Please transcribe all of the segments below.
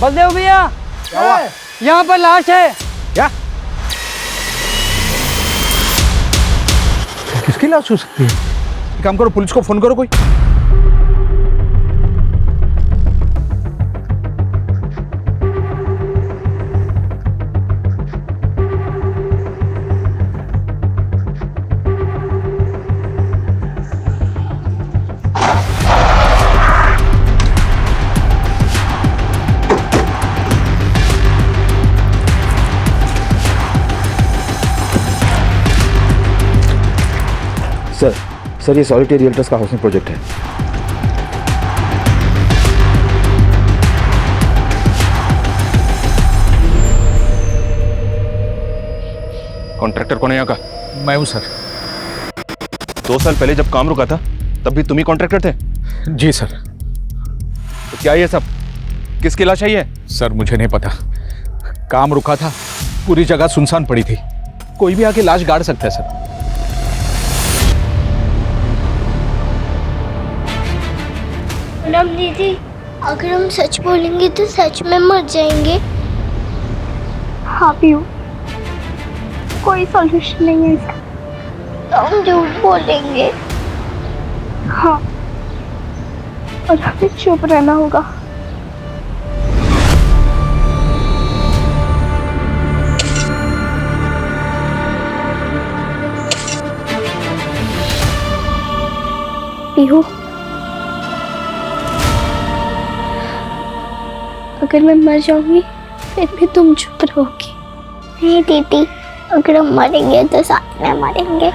बलदेव भैया, यहाँ पर लाश है। क्या? किसकी लाश हो सकती है? एक काम करो, पुलिस को फोन करो कोई। सर ये सॉलिटरी रियल्टर्स का हाउसिंग प्रोजेक्ट है। कॉन्ट्रैक्टर कौन है यहाँ का? मैं हूँ सर। 2 साल पहले जब काम रुका था तब भी तुम ही कॉन्ट्रैक्टर थे? जी सर। तो क्या ये सब किसकी लाश है ये? सर मुझे नहीं पता, काम रुका था, पूरी जगह सुनसान पड़ी थी, कोई भी आके लाश गाड़ सकता है सर। पूनम दीदी, अगर हम सच बोलेंगे तो सच में मर जाएंगे। हाँ पीयू, कोई सॉल्यूशन नहीं है इसका, तो हम झूठ बोलेंगे। हाँ, और हमें चुप रहना होगा। पीयू, अगर मैं मर जाऊंगी फिर भी तुम चुप रहोगी। नहीं दीदी, अगर हम मरेंगे तो साथ में मरेंगे।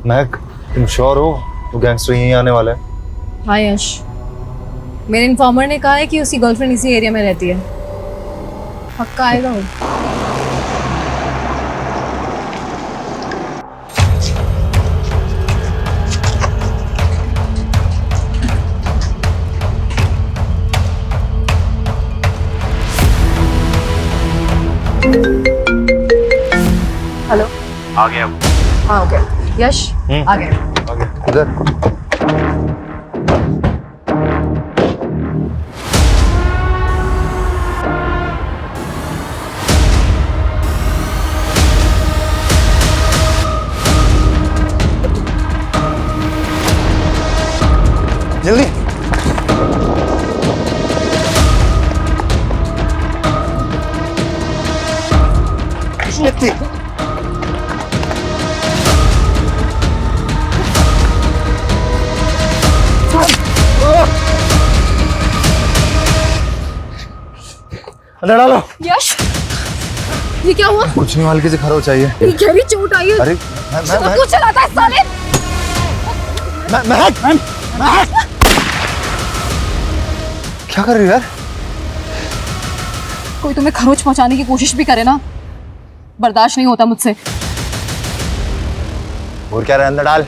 महक, तुम श्योर हो वो गैंगस्टर यहीं आने वाला है? हाँ यश, मेरे इन्फॉर्मर ने कहा है कि उसकी गर्लफ्रेंड इसी एरिया में रहती है, पक्का आएगा वो। हेलो, आ गया। हाँ ओके यश, आ गए। इधर जल्दी। अंदर डालो। यश, ये क्या हुआ? कुछ नहीं, हल्की से खरो चाहिए। ये गहरी चोट आई है। अरे तू चलाता है साले। महक, महक, क्या कर रही हो यार? कोई तुम्हें खरोच पहुंचाने की कोशिश भी करे ना, बर्दाश्त नहीं होता मुझसे। और क्या रहा, अंदर डाल।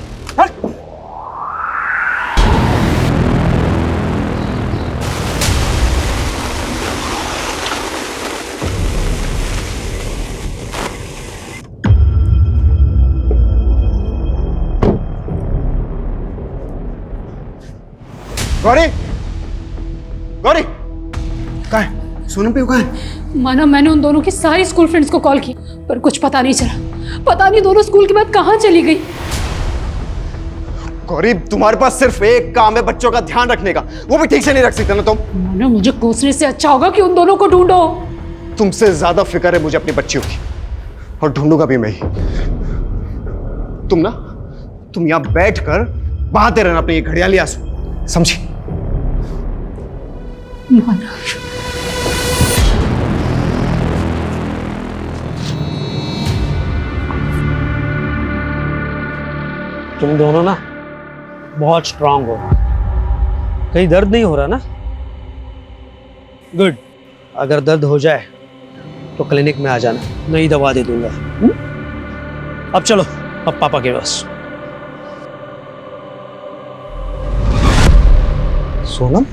गौरी, गौरी, कहाँ है? सोनम पे कहाँ है? माना मैंने उन दोनों की सारी स्कूल फ्रेंड्स को कॉल की, पर कुछ पता नहीं चला। पता नहीं दोनों स्कूल के बाद कहाँ चली गई। गौरी, तुम्हारे पास सिर्फ एक काम है, बच्चों का ध्यान रखने का, वो भी ठीक से नहीं रख सकते ना तुम। माना मुझे कोसने से अच्छा होगा कि उन दोनों को ढूंढो। तुमसे ज्यादा फिक्र है मुझे अपनी बच्चियों की, और ढूंढूंगा भी मैं ही। तुम यहाँ बैठकर बहाते रहना अपने ये घड़ियाली आंसू, समझी? माना तुम दोनों ना बहुत स्ट्रांग हो। कहीं दर्द नहीं हो रहा ना? गुड। अगर दर्द हो जाए तो क्लिनिक में आ जाना, नई दवा दे दूंगा। अब चलो, अब पापा के पास। सोनम,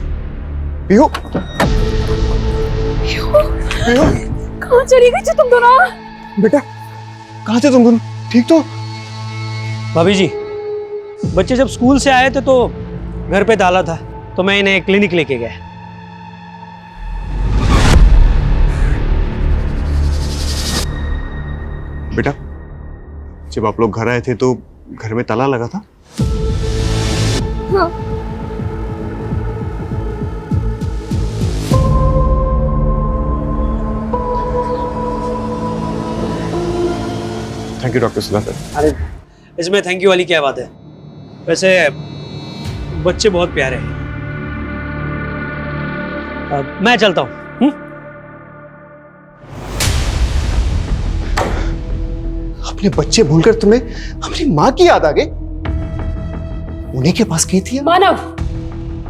पियो। कहाँ चली गई थी तुम दोनों? बेटा, कहाँ थे तुम दोनों? ठीक तो? भाभी जी, बच्चे जब स्कूल से आए थे तो घर पे ताला था, तो मैं इन्हें क्लिनिक लेके गया। बेटा, जब आप लोग घर आए थे तो घर में ताला लगा था? हाँ। Thank you doctor Sudhakar. अरे इसमें थैंक यू वाली क्या बात है? वैसे बच्चे बहुत प्यारे हैं। मैं चलता हूँ। अपने बच्चे भूलकर तुम्हें अपनी माँ की याद आ गई? उन्हीं के पास गई थी? मानव,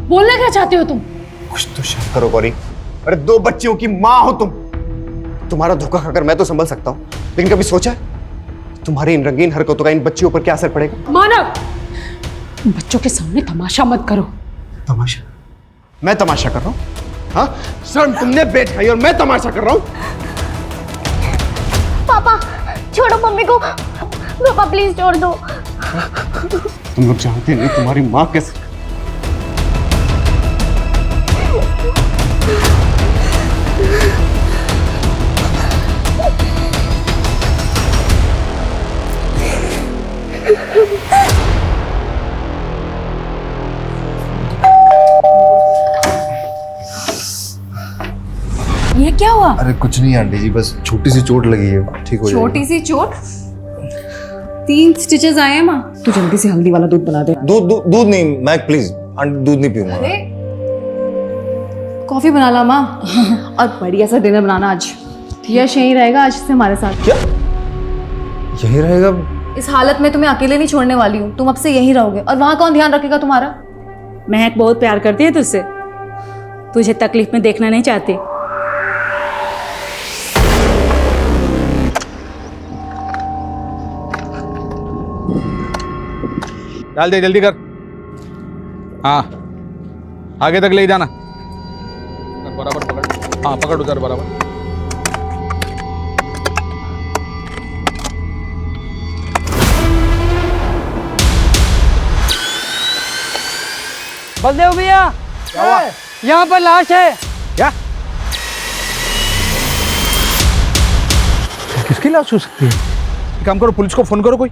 बोलना क्या चाहते हो तुम? कुछ तो शर्म करो गौरी। अरे 2 बच्चियों की माँ हो तुम। तुम्हारा धोखा खाकर मैं तो संभल सकता हूँ, लेकिन कभी सोचा है तुम्हारी इन रंगीन हरकतों का इन बच्चियों पर क्या असर पड़ेगा? मानव, बच्चों के सामने तमाशा मत करो। तमाशा? मैं तमाशा कर रहा हूँ? हाँ, शर्म तुमने बैठाई और मैं तमाशा कर रहा हूँ? पापा छोड़ो मम्मी को। पापा प्लीज छोड़ दो। तुम लोग जानते नहीं तुम्हारी माँ कैसे। ये क्या हुआ? अरे कुछ नहीं आंटी जी, बस छोटी सी चोट लगी है, ठीक हो जाएगा। छोटी सी चोट? 3 स्टिचेस आए हैं माँ। तू जल्दी से हल्दी वाला दूध बना दे। दूध नहीं मैक, प्लीज आंटी, दूध नहीं पीऊंगा। अरे कॉफी बना ला माँ। और बढ़िया सा डिनर बनाना आज। यश यहीं रहेगा आज से हमारे साथ। क्या यही रहेगा? इस हालत में तुम्हें अकेले नहीं छोड़ने वाली हूँ। तुम अब से यहीं रहोगे। और वहाँ कौन ध्यान रखेगा तुम्हारा? महक बहुत प्यार करती है तुझसे, तुझे तकलीफ में देखना नहीं चाहती। डाल दे, जल्दी कर। हाँ, आगे तक ले जाना। बराबर पकड़। हाँ पकड़ उधर बराबर। बलदेव भैया, यहाँ पर लाश है। क्या? किसकी लाश हो सकती है? एक काम करो, पुलिस को फोन करो कोई।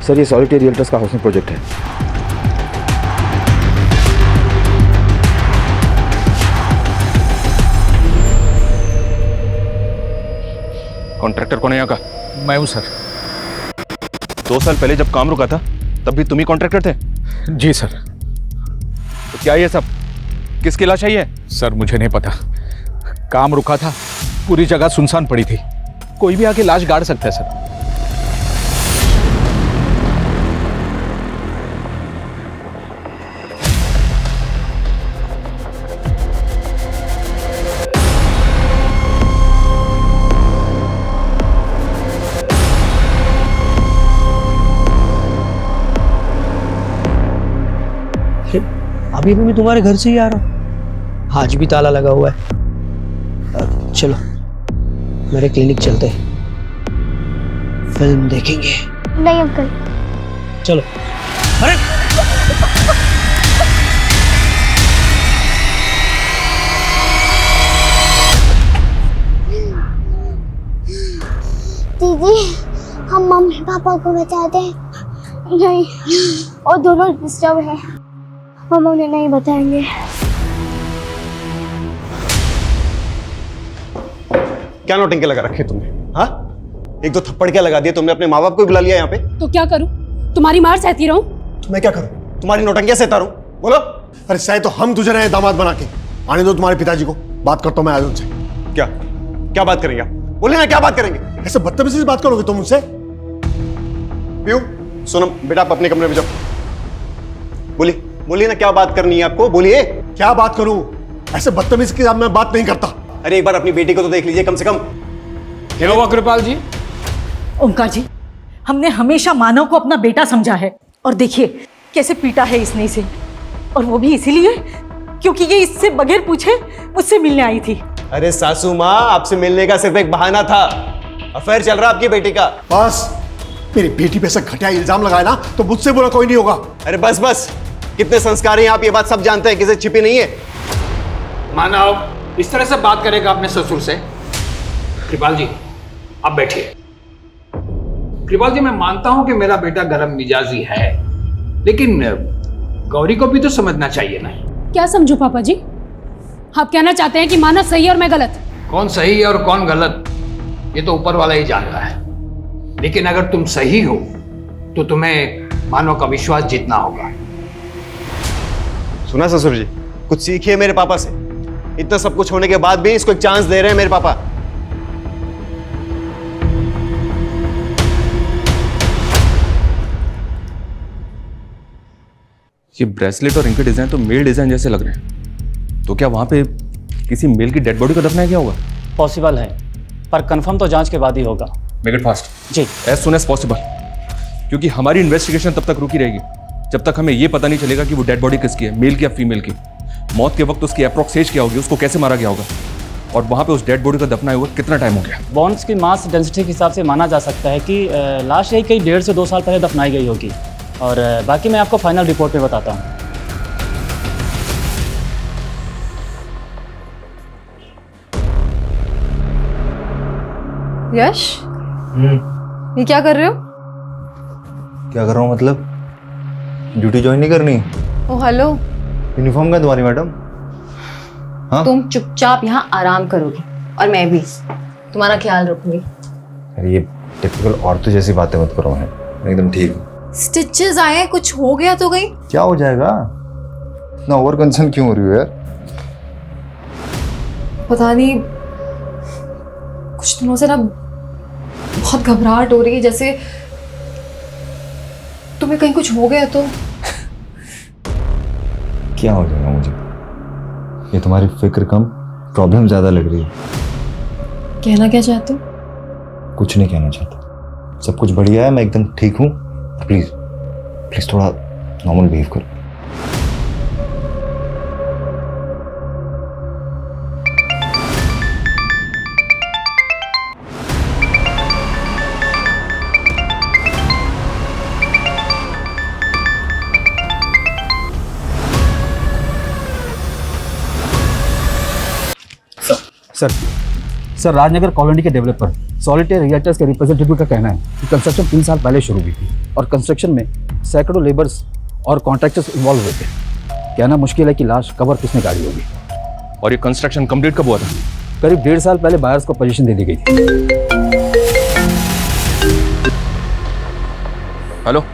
सर ये सॉलिटेरी रियल्टर्स का हाउसिंग प्रोजेक्ट है। कॉन्ट्रैक्टर कौन है यहाँ का? मैं हूँ सर। 2 साल पहले जब काम रुका था तब भी तुम ही कॉन्ट्रैक्टर थे? जी सर। तो क्या ये सब किसकी लाश है? सर मुझे नहीं पता, काम रुका था, पूरी जगह सुनसान पड़ी थी, कोई भी आके लाश गाड़ सकता है सर। अभी भी मैं तुम्हारे घर से ही आ रहा हूँ, आज भी ताला लगा हुआ है। चलो मेरे क्लिनिक चलते हैं, फिल्म देखेंगे। नहीं अंकल। चलो। अरे दीदी, हम मम्मी पापा को बताते हैं? नहीं, और दोनों डिस्टर्ब है, हम उन्हें नहीं बताएंगे। क्या नौटंकी लगा रखे तुमने? हाँ, एक दो थप्पड़ क्या लगा दिए तुमने? अपने माँ बाप को बुला लिया यहाँ पे? तो क्या करूं? तुम्हारी मार सहती रहूं? तो मैं क्या करूं? तुम्हारी नौटंकियां सहता रहूं? बोलो। अरे सही तो हम तुझे रहे दामाद बना के। आने दो तुम्हारे पिताजी को, बात करता हूं मैं आज उनसे। क्या क्या बात करेंगे आप? बोले ना, क्या बात करेंगे? ऐसे बदतमीजी से बात करोगे तुम मुझसे? पीयू, सोनम बेटा, आप अपने कमरे में जाओ। बोलिए बोलिए ना, क्या बात करनी है आपको? बोलिए। क्या बात करूं? ऐसे बदतमीजी के साथ मैं बात नहीं करता। अरे एक बार अपनी बेटी को तो देख लीजिए कम से कम। क्या हुआ कृपाल जी? ओंकार जी, हमने हमेशा मानव को अपना बेटा समझा है, और देखिए कैसे पीटा है इसने इसे, और वो भी इसीलिए क्योंकि ये इससे बगैर पूछे मुझसे मिलने आई थी। अरे सासू माँ, आपसे मिलने का सिर्फ एक बहाना था। अफेयर चल रहा आपकी बेटी का। बस, मेरी बेटी पे ऐसा घटिया इल्जाम लगाया ना तो मुझसे बुरा कोई नहीं होगा। अरे बस बस, कितने संस्कारी हैं आप, ये बात सब जानते हैं, किसी छिपी नहीं है। मानव इस तरह से बात करेगा अपने ससुर से? कृपाल जी आप बैठिए। कृपाल जी, मैं मानता हूं कि मेरा बेटा गर्म मिजाजी है, लेकिन गौरी को भी तो समझना चाहिए ना। क्या समझो पापा जी? आप कहना चाहते हैं कि मानव सही और मैं गलत? कौन सही है और कौन गलत, ये तो ऊपर वाला ही जानता है। लेकिन अगर तुम सही हो तो तुम्हें मानव का विश्वास जीतना होगा। सुना ससुर जी, कुछ सीखिए मेरे पापा से। इतना सब कुछ होने के बाद भी इसको एक चांस दे रहे हैं मेरे पापा। ये ब्रेसलेट और इनके डिजाइन तो मेल डिजाइन जैसे लग रहे हैं, तो क्या वहां पे किसी मेल की डेड बॉडी को दफनाया गया होगा? पॉसिबल है, पर कंफर्म तो जांच के बाद ही होगा। Make it fast ji, as soon as possible, क्योंकि हमारी इन्वेस्टिगेशन तब तक रुकी रहेगी जब तक हमें यह पता नहीं चलेगा कि वो डेड बॉडी किसकी है, मेल की या फीमेल की। मौत के वक्त उसकी अप्रॉक्स एज क्या होगी, उसको कैसे मारा गया होगा, और वहां पे उस डेड बॉडी का दफनाए हुआ कितना टाइम हो गया। बॉन्स की मास डेंसिटी के हिसाब से माना जा सकता है कि लाश यही कहीं 1.5 से 2 साल पहले दफनाई गई होगी, और बाकी मैं आपको फाइनल रिपोर्ट में बताता हूँ। यश, ये क्या कर रहे हो? क्या कर रहा हूँ मतलब? ड्यूटी ज्वाइन नहीं करनी? ओ हेलो, यूनिफॉर्म का तुम्हारी मैडम? हाँ, तुम चुपचाप यहाँ आराम करोगी और मैं भी तुम्हारा ख्याल रखूंगी। अरे ये टिपिकल औरतों जैसी बातें मत करो, मैं एकदम ठीक हूँ। स्टिचेस आए, कुछ हो गया तो कहीं? क्या हो जाएगा? इतना ओवर कंसर्न क्यों हो रही हो यार? पता नहीं, कुछ दिनों से ना बहुत घबराहट हो रही है, जैसे तुम्हें कहीं कुछ हो गया तो। क्या हो जाएगा मुझे? ये तुम्हारी फिक्र कम, प्रॉब्लम ज्यादा लग रही है। कहना क्या चाहते हो? कुछ नहीं कहना चाहता, सब कुछ बढ़िया है, मैं एकदम ठीक हूँ। प्लीज प्लीज थोड़ा नॉर्मल बिहेव करो। सर राजनगर कॉलोनी के डेवलपर सॉलिटेयर रिएक्टर्स के रिप्रेजेंटेटिव का कहना है कि कंस्ट्रक्शन 3 साल पहले शुरू हुई थी और कंस्ट्रक्शन में सैकड़ों लेबर्स और कॉन्ट्रैक्टर्स इन्वॉल्व हुए थे। कहना मुश्किल है कि लाश कवर किसने गाड़ी होगी। और ये कंस्ट्रक्शन कंप्लीट कब हुआ था? करीब 1.5 साल पहले बायर्स को पोजीशन दे दी गई थी। हेलो,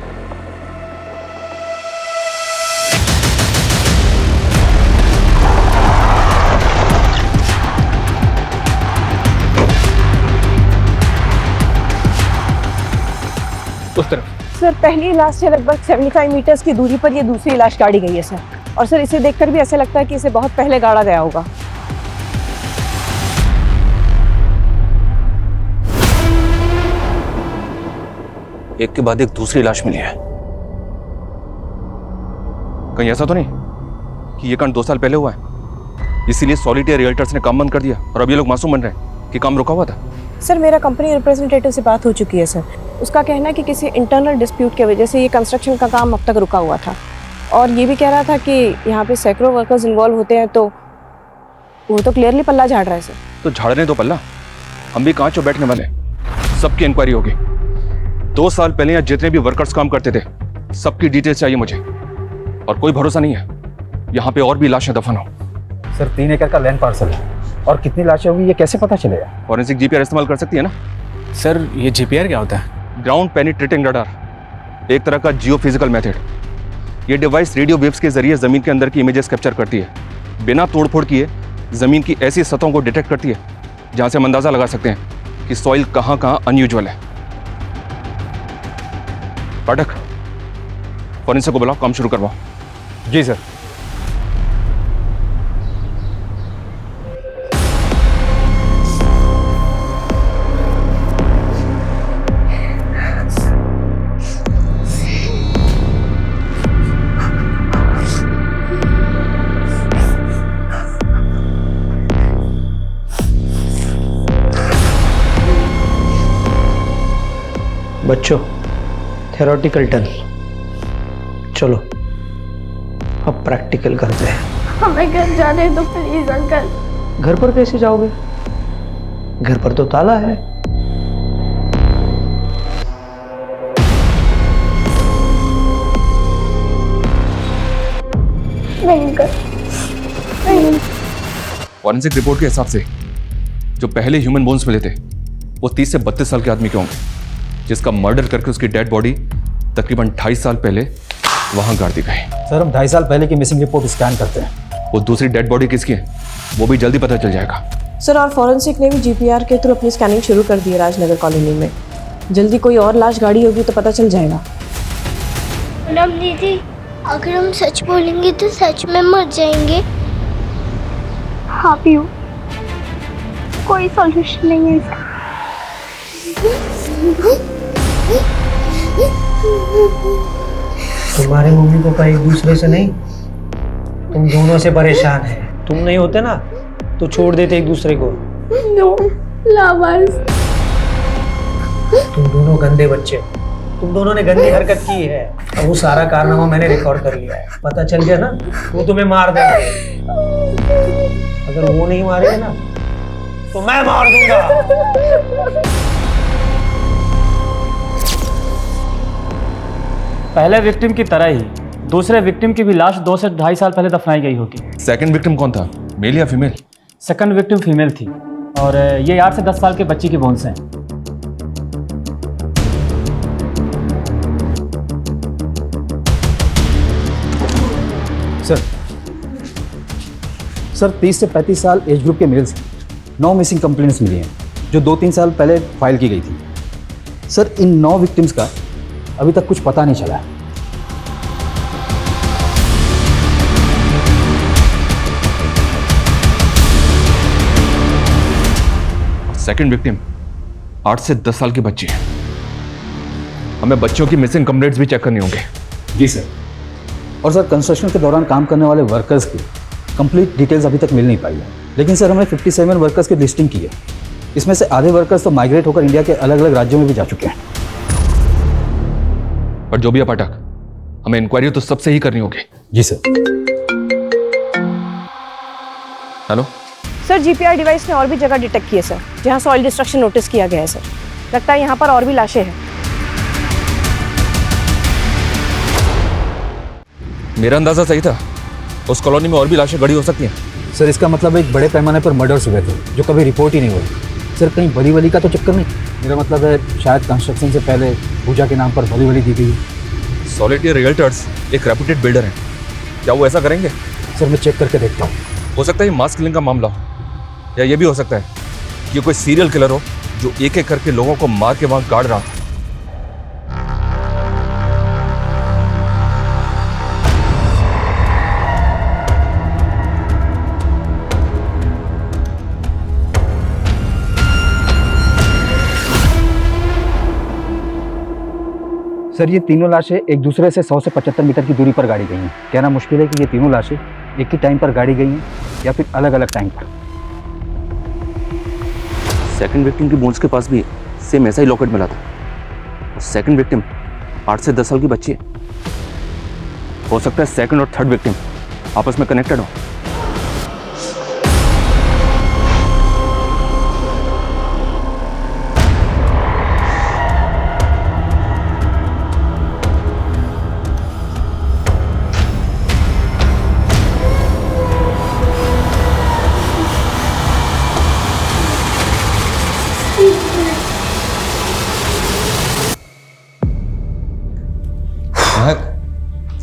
उस तरफ। सर पहली लाश से लगभग 75 मीटर्स की दूरी पर ये दूसरी लाश गाड़ी गई है सर, और सर इसे देखकर भी ऐसा लगता है कि इसे बहुत पहले गाड़ा गया होगा। एक के बाद एक दूसरी लाश मिली है। कहीं ऐसा तो नहीं कि ये कांड 2 साल पहले हुआ है, इसीलिए सॉलिटेयर रियल्टर्स ने काम बंद कर दिया और अब ये लोग मासूम बन रहे हैं कि काम रुका हुआ था? सर मेरा कंपनी रिप्रेजेंटेटिव से बात हो चुकी है सर, उसका कहना है कि किसी इंटरनल डिस्प्यूट की वजह से ये कंस्ट्रक्शन का काम अब तक रुका हुआ था, और ये भी कह रहा था कि यहाँ पे सैकड़ों वर्कर्स इन्वॉल्व होते हैं, तो वो तो क्लियरली पल्ला झाड़ रहा है सर। तो झाड़ने दो पल्ला, हम भी कहाँ चो बैठने वाले, सबकी इंक्वायरी होगी। 2 साल पहले यहाँ जितने भी वर्कर्स काम करते थे सबकी डिटेल्स चाहिए मुझे, और कोई भरोसा नहीं है यहाँ पे और भी लाशें दफन हो। सर 3 एकड़ का लैंड पार्सल है, और कितनी लाशें होंगी ये कैसे पता चलेगा? फॉरेंसिक जीपीआर इस्तेमाल कर सकती है ना? सर ये जीपीआर क्या होता है? ग्राउंड पेनिट्रेटिंग रडार, एक तरह का जियो फिजिकल मेथड। ये डिवाइस रेडियो वेव्स के जरिए जमीन के अंदर की इमेजेस कैप्चर करती है। बिना तोड़फोड़ किए जमीन की ऐसी सतहों को डिटेक्ट करती है जहां से हम अंदाजा लगा सकते हैं कि सॉइल कहां कहां अनयूजुअल है। पाठक, फॉरेंसिक को बुलाओ, काम शुरू करवाओ। जी सर। बच्चों, थेरोटिकल टन, चलो अब प्रैक्टिकल करते हैं। हमें घर जाने दो प्लीज अंकल। घर पर कैसे जाओगे? घर पर तो ताला है। नहीं अंकल, नहीं। फॉरेंसिक रिपोर्ट के हिसाब से जो पहले ह्यूमन बोन्स मिले थे वो 30 से 32 साल के आदमी के होंगे, जिसका मर्डर करके उसकी डेड बॉडी तकरीबन 2.5 साल पहले वहां गाड़ दी गई। सर हम 2.5 साल पहले की मिसिंग रिपोर्ट स्कैन करते हैं। वो दूसरी डेड बॉडी किसकी है वो भी जल्दी पता चल जाएगा। सर और फॉरेंसिक ने भी जीपीआर के थ्रू अपनी स्कैनिंग शुरू कर दी है राजनगर कॉलोनी में। जल्दी कोई और लाश गाड़ी होगी तो पता चल जाएगा। पूनम दीदी, अगर हम सच बोलेंगे तो सच में मर जाएंगे। हाँ पीयू, कोई सॉल्यूशन नहीं है इसका। तुम्हारे मम्मी पापा एक दूसरे से नहीं, तुम दोनों से परेशान हैं। तुम नहीं होते ना तो छोड़ देते एक दूसरे को। नो लावारिस। तुम दोनों गंदे बच्चे, तुम दोनों ने गंदी हरकत की है। अब वो सारा कारनामा मैंने रिकॉर्ड कर लिया है। पता चल गया ना वो तुम्हें मार देगा। अगर वो नहीं मारेगा ना तो मैं मार दूंगा। पहले विक्टिम की तरह ही दूसरे विक्टिम की भी लाश 2 से 2.5 साल पहले दफनाई गई होगी। सेकंड विक्टिम कौन था, मेल या फीमेल? सेकंड विक्टिम फीमेल थी और ये 8 से 10 साल के बच्ची की बोन्स हैं। सर 30 से 35 साल एज ग्रुप के मेल्स 9 मिसिंग कंप्लेंट्स मिली हैं जो 2-3 साल पहले फाइल की गई थी। सर इन 9 विक्टिम्स का अभी तक कुछ पता नहीं चला। सेकंड विक्टिम 8 से 10 साल की बच्ची है। हमें बच्चों की मिसिंग कंप्लेंट्स भी चेक करने होंगे। जी सर। और सर कंस्ट्रक्शन के दौरान काम करने वाले वर्कर्स की कंप्लीट डिटेल्स अभी तक मिल नहीं पाई है, लेकिन सर हमने 57 वर्कर्स की लिस्टिंग की है। इसमें से आधे वर्कर्स तो माइग्रेट होकर इंडिया के अलग अलग राज्यों में भी जा चुके हैं। पर जो भी है पाठक, हमें इंक्वायरी तो सबसे ही करनी होगी। जी sir. Hello sir, GPR device ने और भी जगह डिटेक्ट की है सर, जहां सॉइल डिस्ट्रक्शन नोटिस किया गया है सर। लगता है यहाँ पर और भी लाशें हैं। मेरा अंदाजा सही था, उस कॉलोनी में और भी लाशें गड़ी हो सकती हैं। सर इसका मतलब एक बड़े पैमाने पर मर्डर्स हुए थे जो कभी रिपोर्ट ही नहीं हुए। सर कहीं भली वली का तो चक्कर नहीं? मेरा मतलब है शायद कंस्ट्रक्शन से पहले पूजा के नाम पर भली वली दी गई है। सॉलिटेयर रियल्टर्स एक रेपुटेड बिल्डर हैं, क्या वो ऐसा करेंगे? सर मैं चेक करके देखता हूँ। हो सकता है ये मास किलिंग का मामला हो, या ये भी हो सकता है कि ये कोई सीरियल किलर हो जो एक एक करके लोगों को मार के वहां गाड़ रहा हो। सर ये तीनों लाशें एक दूसरे से 100 से 75 मीटर की दूरी पर गाड़ी गई हैं। कहना मुश्किल है कि ये तीनों लाशें एक ही टाइम पर गाड़ी गई हैं या फिर अलग अलग टाइम पर। सेकंड विक्टिम की बोन्स के पास भी सेम ऐसा ही लॉकेट मिला था। और सेकंड विक्टिम 8 से 10 साल की बच्ची है। हो सकता है सेकंड और थर्ड विक्टिम आपस में कनेक्टेड हो।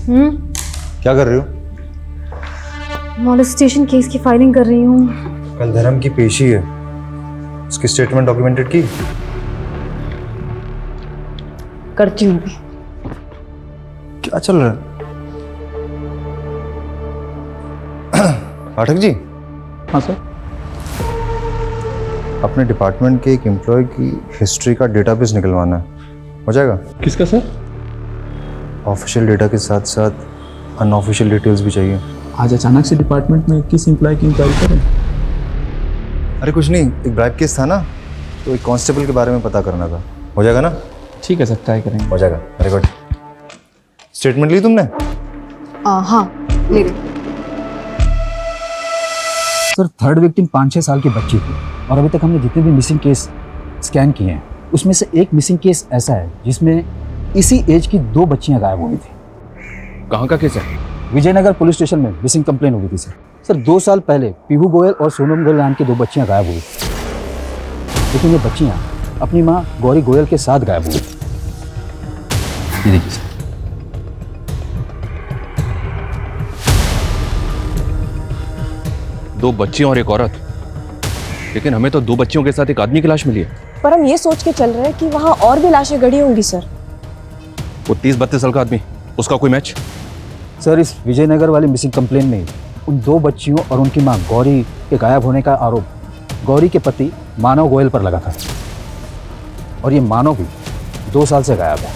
क्या कर रही हो? मॉलेस्टेशन केस की फाइलिंग कर रही हूँ। कल धर्म की पेशी है, उसकी स्टेटमेंट डॉक्यूमेंटेड की? करती हूँ। क्या चल रहा है? पाठक जी। हाँ सर। अपने डिपार्टमेंट के एक एम्प्लॉय की हिस्ट्री का डेटाबेस निकलवाना है, हो जाएगा? किसका सर? ऑफिशियल डेटा के साथ साथ अनऑफिशियल डिटेल्स भी चाहिए। आज अचानक से डिपार्टमेंट में किस एम्प्लॉय की इंक्वायरी करें? अरे कुछ नहीं, एक ब्राइब केस था ना, तो एक कांस्टेबल के बारे में पता करना था। हो जाएगा ना? ठीक है सर, ट्राई करेंगे। हो जाएगा। Very good. स्टेटमेंट ली तुमने? हाँ, ले ली। सर थर्ड विक्टिम 5-6 साल की बच्ची थी और अभी तक हमने जितने भी मिसिंग केस स्कैन किए हैं उसमें से एक मिसिंग केस ऐसा है जिसमें इसी एज की 2 बच्चियां गायब हुई थी। कहाँ का केस है? विजयनगर पुलिस स्टेशन में मिसिंग कंप्लेन हुई थी सर। सर 2 साल पहले पीहू गोयल और सोनम गोयल नाम की 2 बच्चियां गायब हुई थी, लेकिन ये बच्चियां अपनी माँ गौरी गोयल के साथ गायब हुई थी। ये देखिए सर। दो बच्चियों और एक औरत, लेकिन हमें तो 2 बच्चियों के साथ एक आदमी की लाश मिली है। पर हम ये सोच के चल रहे हैं कि वहाँ और भी लाशें गड़ी होंगी सर। वो 30-32 साल का आदमी, उसका कोई मैच? सर इस विजयनगर वाली मिसिंग कंप्लेन में उन 2 बच्चियों और उनकी मां गौरी के गायब होने का आरोप गौरी के पति मानव गोयल पर लगा था, और ये मानव भी 2 साल से गायब है।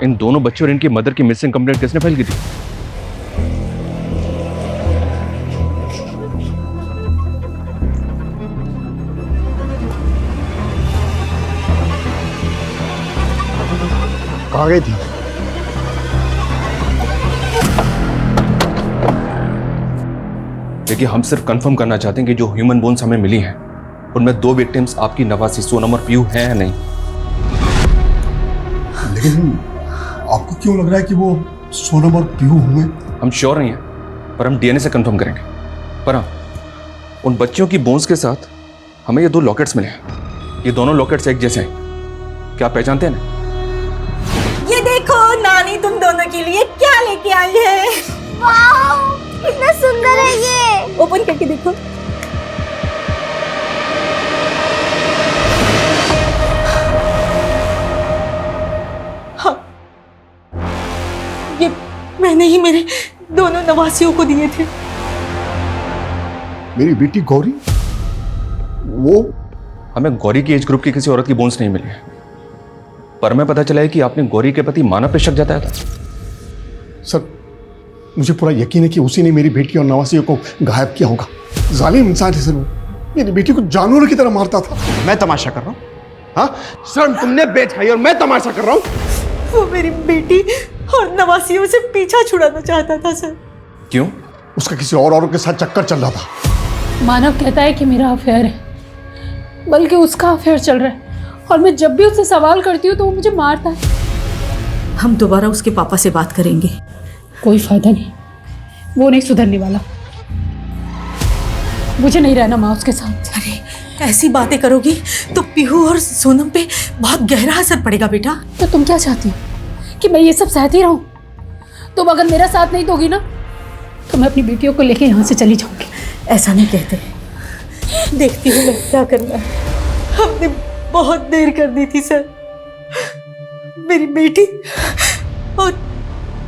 इन दोनों बच्चों और इनकी मदर की मिसिंग कंप्लेंट किसने फाइल की थी? कहाँ गई थी? देखिए, हम सिर्फ कंफर्म करना चाहते हैं कि जो ह्यूमन बोन्स हमें मिली हैं उनमें 2 विक्टिम्स आपकी नवासी सोनम और पीयू हैं या नहीं। लेकिन आपको क्यों लग रहा है कि वो सोनम और पीयू होंगे? हम श्योर नहीं है, पर हम डीएनए से कंफर्म करेंगे। पर हाँ, उन बच्चियों की बोन्स के साथ हमें ये 2 लॉकेट्स मिले हैं। ये दोनों लॉकेट्स एक जैसे हैं। क्या आप पहचानते हैं ना? ये देखो नानी तुम दोनों के लिए क्या लेके आई है। वाओ, कितना सुंदर है ये। ओपन करके देखो। हाँ, ये मैंने ही मेरे दोनों नवासियों को दिए थे। मेरी बेटी गौरी? वो? हमें गौरी की एज ग्रुप की किसी औरत की बोन्स नहीं मिली है, पर हमें पता चला है कि आपने गौरी के पति मानव पे शक जताया था। सर मुझे पूरा यकीन है कि उसी ने मेरी बेटी और नवासियों को गायब किया होगा। जालिम इंसान है सर वो, मेरी बेटी को जानवरों की तरह मारता था। मैं तमाशा कर रहा हूँ? हाँ सर, तुमने बेच खाई और मैं तमाशा कर रहा हूँ? वो मेरी बेटी और नवासियों से पीछा छुड़ाना चाहता था सर। क्यों? उसका किसी और औरत के साथ चक्कर चल रहा था। मानव कहता है कि मेरा अफेयर है, बल्कि उसका अफेयर चल रहा है, और मैं जब भी उससे सवाल करती हूँ तो वो मुझे मारता है। हम दोबारा उसके पापा से बात करेंगे। कोई फायदा नहीं, वो नहीं सुधरने वाला। मुझे नहीं रहना माँ उसके साथ। अरे ऐसी बातें करोगी तो पीहू और सोनम पे बहुत गहरा असर पड़ेगा बेटा। तो तुम क्या चाहती हो कि मैं ये सब सहती रहूं? तुम अगर मेरा साथ नहीं दोगी ना तो मैं अपनी बेटियों को लेके यहाँ से चली जाऊंगी। ऐसा नहीं कहते, देखती हूँ मैं क्या करना है। हमने बहुत देर कर दी थी सर। मेरी बेटी और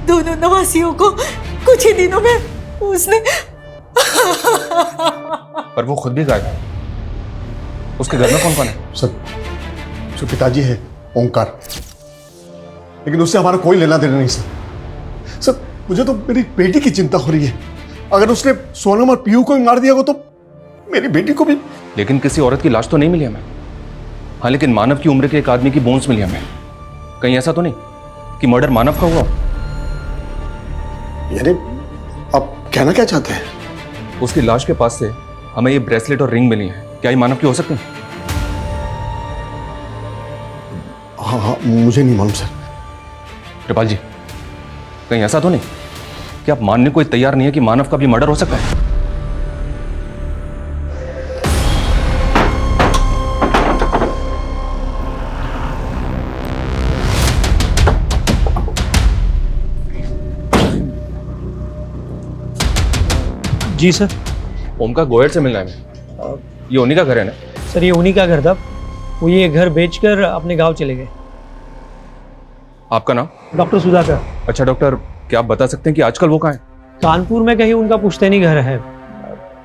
दोनों नवासियों को कुछ ही दिनों में उसने पर वो खुद भी गायब है। उसके घर में कौन कौन है? सर उसके पिताजी है ओंकार, लेकिन उससे हमारा कोई लेना देना नहीं सर। सर मुझे तो मेरी बेटी की चिंता हो रही है। अगर उसने सोनम और पीयू को भी मार दिया हो तो मेरी बेटी को भी। लेकिन किसी औरत की लाश तो नहीं मिली हमें। हाँ, लेकिन मानव की उम्र के एक आदमी की बोन्स मिली हमें। कहीं ऐसा तो नहीं कि मर्डर मानव का हुआ? यानी आप कहना क्या चाहते हैं? उसकी लाश के पास से हमें ये ब्रेसलेट और रिंग मिली है। क्या ये मानव की हो सकती है? हाँ हाँ, मुझे नहीं मालूम सर। कृपाल जी, कहीं ऐसा तो नहीं कि आप मानने को तैयार नहीं है कि मानव का भी मर्डर हो सकता है? जी सर। ओम का गोयर से मिलना है मैं। ये उन्हीं का घर है ना? सर ये उन्हीं का घर था, वो ये घर बेचकर अपने गांव चले गए। आपका नाम? डॉक्टर सुधाकर। अच्छा डॉक्टर, क्या आप बता सकते हैं कि आजकल वो कहाँ है? कानपुर में कहीं उनका पुश्तैनी घर है,